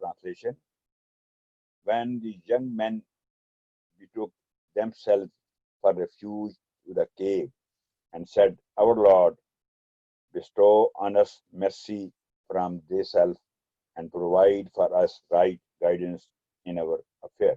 Translation: When the young men betook themselves for refuge to the cave and said, Our Lord, bestow on us mercy from thyself and provide for us right guidance in our affair.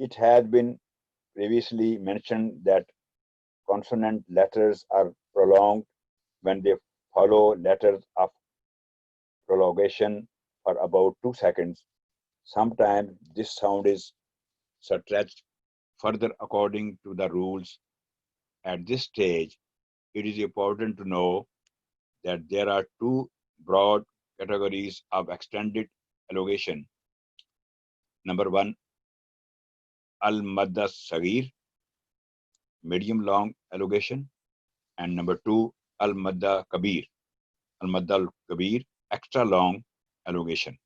it has been previously mentioned that consonant letters are prolonged when they follow letters of prolongation for about 2 seconds. Sometimes this sound is stretched further according to the rules. At this stage, it is important to know that there are two broad categories of extended elongation. Number one, al-madda sagir, medium long elongation, and number two, al-madda kabir, al-madda kabir, extra long elongation.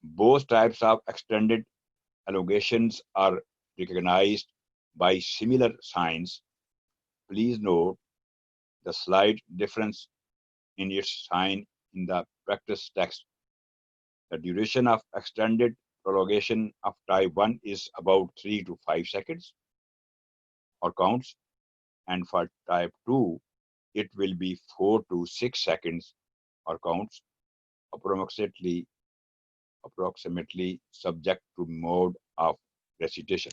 Both types of extended elongations are recognized by similar signs. Please note the slight difference in its sign in the practice text. The duration of extended prolongation of type 1 is about 3 to 5 seconds or counts, and for type 2, it will be 4 to 6 seconds or counts, approximately subject to mode of recitation.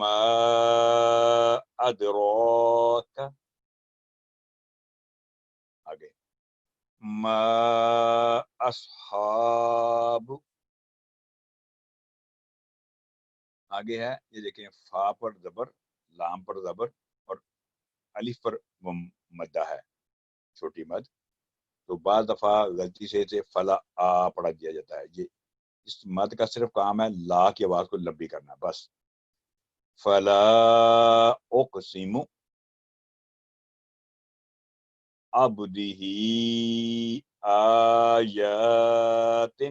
ما ادراک، آگے ما اصحاب، آگے ہے یہ دیکھیں فا پر زبر، لام پر زبر اور الف پر مدہ ہے، چھوٹی مد، تو بعض دفعہ غلطی سے اسے فلا آ پڑھا دیا جاتا ہے۔ یہ اس مد کا صرف کام ہے لا کی آواز کو لمبی کرنا بس۔ فلا اقسم عبدہ آیات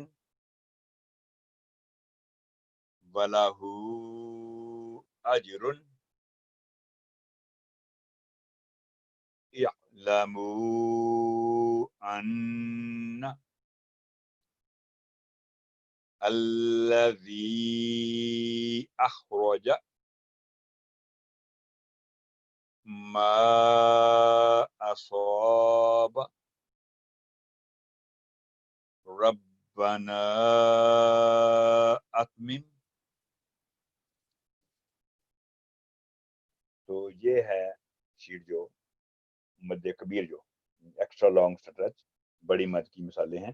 وَلَهُ أَجْرٌ اعْلَمُوا أَنَّ الَّذِي أَخْرَجَ مَا أَصَابَ رَبَّنَا أَتْمِمْ۔ تو یہ ہے شیٹ جو مد کبیر، جو ایکسٹرا لانگ سٹرچ بڑی مد کی مثالیں ہیں۔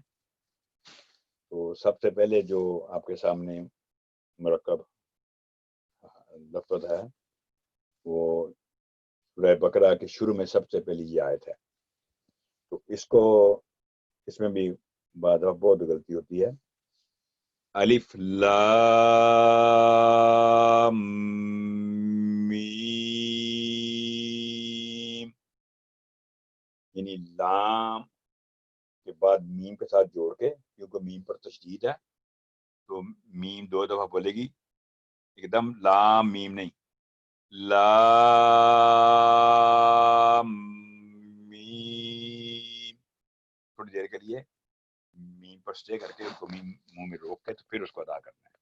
تو سب سے پہلے جو آپ کے سامنے مرکب لفظ ہے وہ سورہ بقرہ کے شروع میں سب سے پہلی یہ آیت ہے، تو اس میں بھی بعد بہت غلطی ہوتی ہے۔ الف لام میم، یعنی لام کے بعد میم کے ساتھ جوڑ کے، کیونکہ میم پر تشدید ہے تو میم دو دفعہ بولے گی، ایک دم لام میم نہیں، لام میم، تھوڑی دیر کے لیے میم پر سٹے کر کے اس کو میم منہ میں روک کے تو پھر اس کو ادا کرنا ہے۔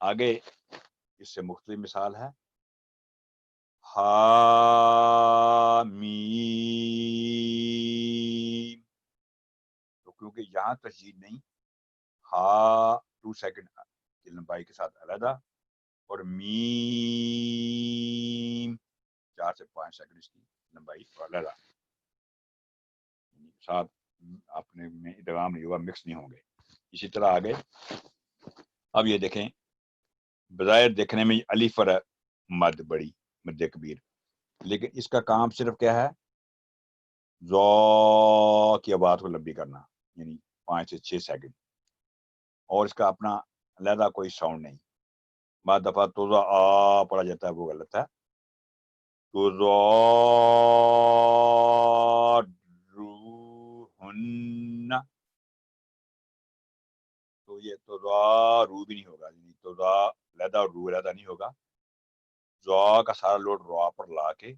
آگے اس سے مختلف مثال ہے حامیم، تو کیونکہ یہاں تشدید نہیں، ہا 2 سیکنڈ کی لمبائی کے ساتھ علیحدہ، اور میم 4 سے 5 سیکنڈ اس کی لمبائی علیحدہ، ساتھ اپنے میں ادغام نہیں ہوا، مکس نہیں ہوں گے۔ اسی طرح آگے اب یہ دیکھیں، بظاہر دیکھنے میں الف پر مد بڑی مد کبیر، لیکن اس کا کام صرف کیا ہے، ذو کی آواز کو لمبی کرنا، یعنی 5 سے 6 سیکنڈ، اور اس کا اپنا علیحدہ کوئی ساؤنڈ نہیں۔ بعض دفعہ تو آ پڑھا جاتا ہے، وہ غلط ہے۔ تو تو یہ تو رو بھی نہیں ہوگا، یعنی تو علیحدہ اور رو علیحدہ نہیں ہوگا، زا کا سارا لوڈ را پر لا کے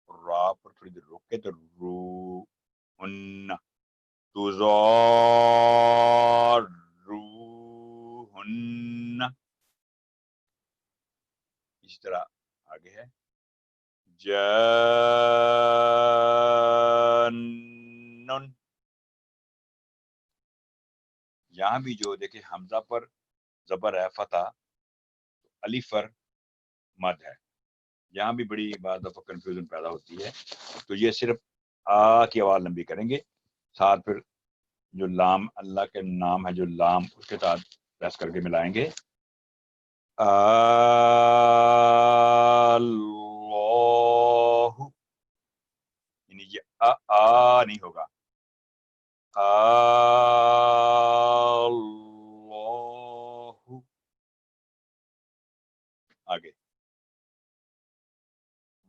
را پر تھوڑی دیر روک کے تو رو ہن، تو رو ہن۔ اسی طرح آگے ہے جنن، یہاں بھی جو دیکھیں حمزہ پر زبر ہے فتح، الف پر مد ہے، یہاں بھی بڑی بعض دفعہ کنفیوژن پیدا ہوتی ہے، تو یہ صرف آ کی آواز لمبی کریں گے، ساتھ پھر جو لام اللہ کے نام ہے جو لام اس کے ساتھ پریس کر کے ملائیں گے، اللہ، یعنی یہ آ نہیں ہوگا، اللہ۔ آگے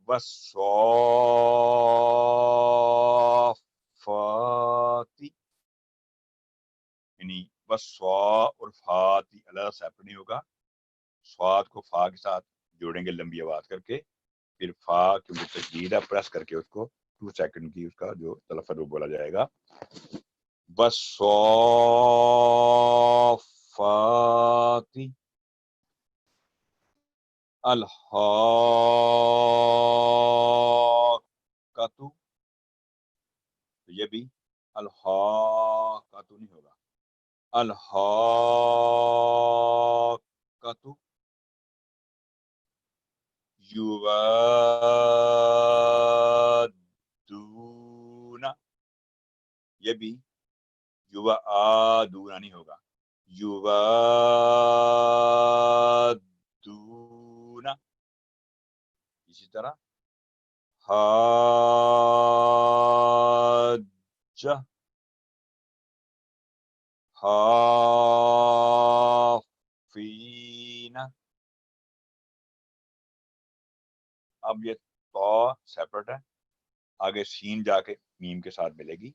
والصافات، یعنی والصا اور فاتی علیحدہ سیپریٹ نہیں ہوگا، سواد کو فا کے ساتھ جوڑیں گے لمبی آواز کر کے، پھر فا کیونکہ تشدید ہے پریس کر کے اس کو 2 سیکنڈ کی اس کا جو تلفظ وہ بولا جائے گا، والصافات الحاقۃ، تو یہ بھی الحاقۃ نہیں ہوگا، الحاقۃ۔ یوادون، یہ بھی یوادون نہیں ہوگا، یوادون. اسی طرح حاجہ، حافین. اب یہ تو سیپریٹ ہے، آگے سین جا کے میم کے ساتھ ملے گی.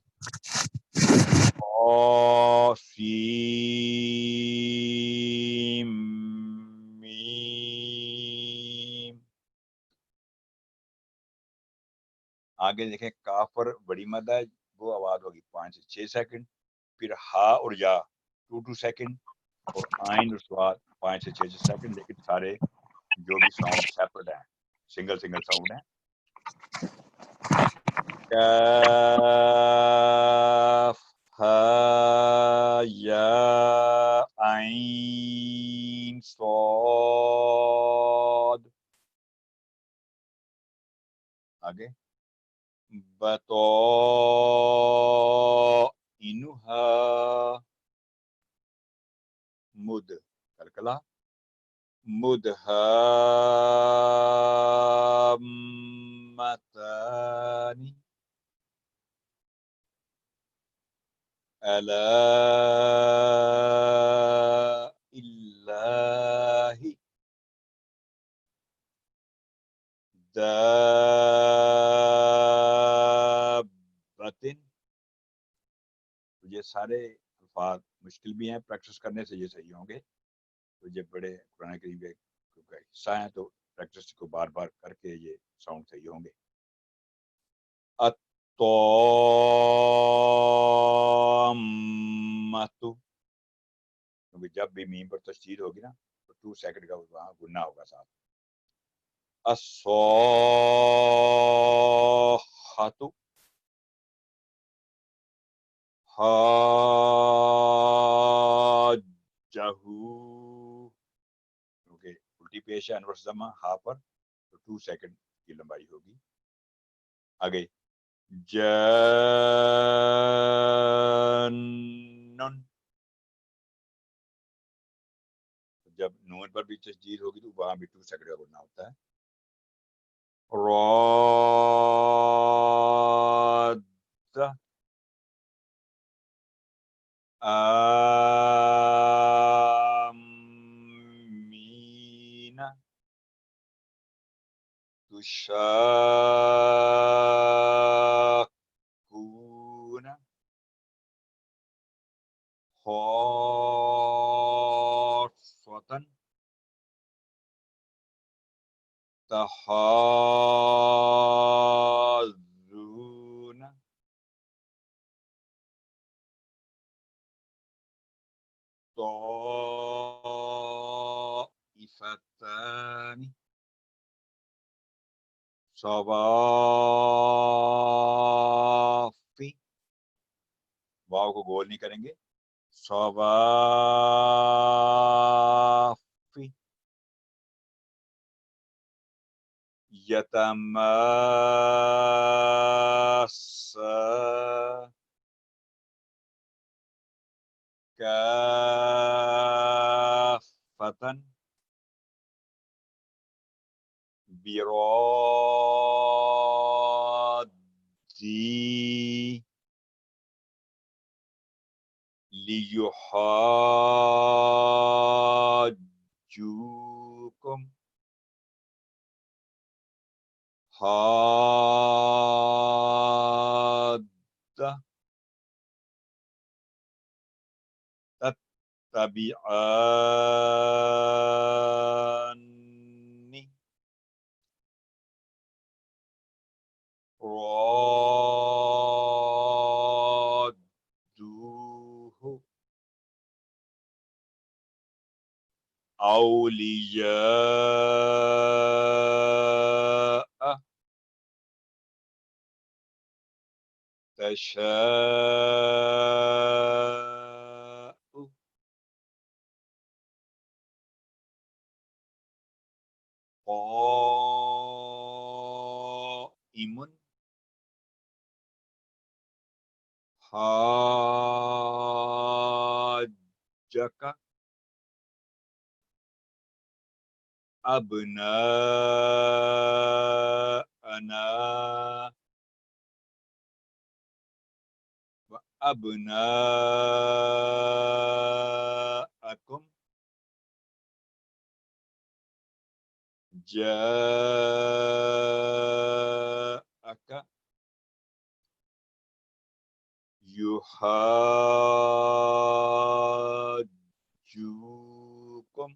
سین میم. آگے دیکھیں کاف پر بڑی مد ہے، وہ آواز ہوگی 5 سے 6 سیکنڈ. پھر ہا اور یا 2 سیکنڈ، اور آئین اور سواد 5 سے 6 سیکنڈ. لیکن سارے جو بھی ساؤنڈ سیپریٹ ہیں، سنگل ساؤنڈ ہیں. کاف ہا یا عین صاد. آگے بطائنہا مد کلکلا مدہامتان الا اللہ دابۃ. یہ سارے الفاظ مشکل بھی ہیں، پریکٹس کرنے سے یہ صحیح ہوں گے. تو یہ بڑے قرآن کریم کے حصہ ہیں، تو پریکٹس کو بار بار کر کے یہ ساؤنڈ صحیح ہوں گے. الطامۃ، کیونکہ جب بھی میم پر تشدید ہوگی نا تو 2 سیکنڈ کا وہاں گننا ہوگا ساتھ. الصاخۃ، حاجہ، کیونکہ الٹی پیش ہے انورس ضمہ ہا پر، تو 2 سیکنڈ کی لمبائی ہوگی. آگے جنن، جب نون پر بھی تشدید ہوگی تو وہاں بھی 2 سیکنڈ کا بولنا ہوتا ہے. راد آمین تشاکون خاصة تحاذون طائفتان صوافی، واو کو گول نہیں کریں گے، صوافی. یتماسا کافتن برادی لیحاجوکم حادہ تتبعانی رادوہ اولیاء تشاء حاجك أبناءنا وأبناءكم جاءك يحاجوكم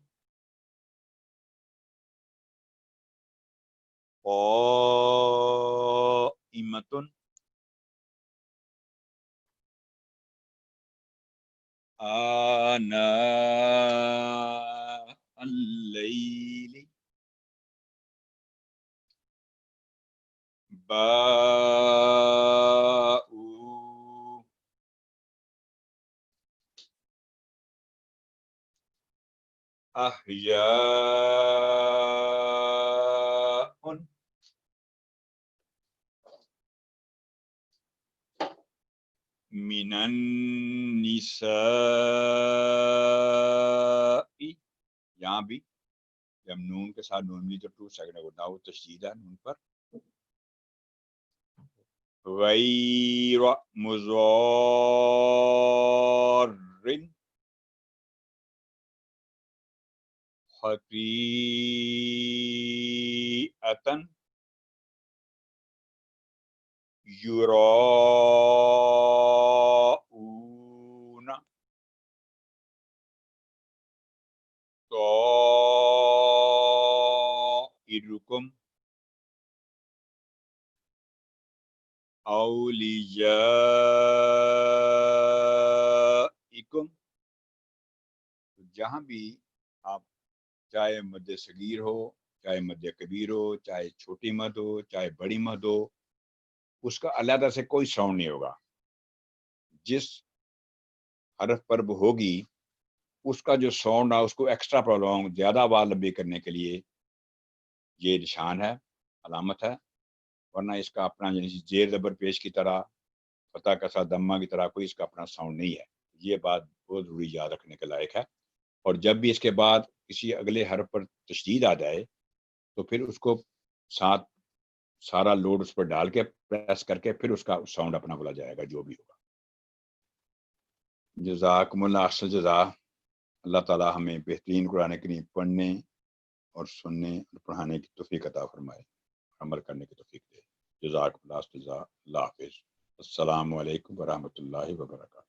قائمة آناء الليل باءوا أحياء من النساء. یہاں بھی جب نون کے ساتھ نون تو 2 سیکنڈ ہوتا وہ تشدید ہے نون پر. غیر مضار خطیئة یراؤون طائرکم اولیاءکم. جہاں بھی آپ چاہے مد صغیر ہو چاہے مد کبیر ہو چاہے چھوٹی مد ہو چاہے بڑی مد ہو اس کا علیحدہ سے کوئی ساؤنڈ نہیں ہوگا. جس حرف پر وہ ہوگی اس کا جو ساؤنڈ ہے اس کو ایکسٹرا پرولونگ زیادہ آواز لمبی کرنے کے لیے یہ نشان ہے علامت ہے. ورنہ اس کا اپنا یعنی زیر زبر پیش کی طرح فتح کا ساتھ دمہ کی طرح کوئی اس کا اپنا ساؤنڈ نہیں ہے. یہ بات بہت ضروری یاد رکھنے کے لائق ہے. اور جب بھی اس کے بعد کسی اگلے حرف پر تشدید آ جائے تو پھر اس کو ساتھ سارا لوڈ اس پر ڈال کے پریس کر کے پھر اس کا ساؤنڈ اپنا بولا جائے گا جو بھی ہوگا. جزاکم اللہ احسن جزا. اللہ تعالی ہمیں بہترین قرآن کریم پڑھنے اور سننے اور پڑھانے کی توفیق عطا فرمائے, عمل کرنے کی توفیق دے. جزاکم اللہ احسن جزا. اللہ حافظ. السلام علیکم ورحمۃ اللہ وبرکاتہ.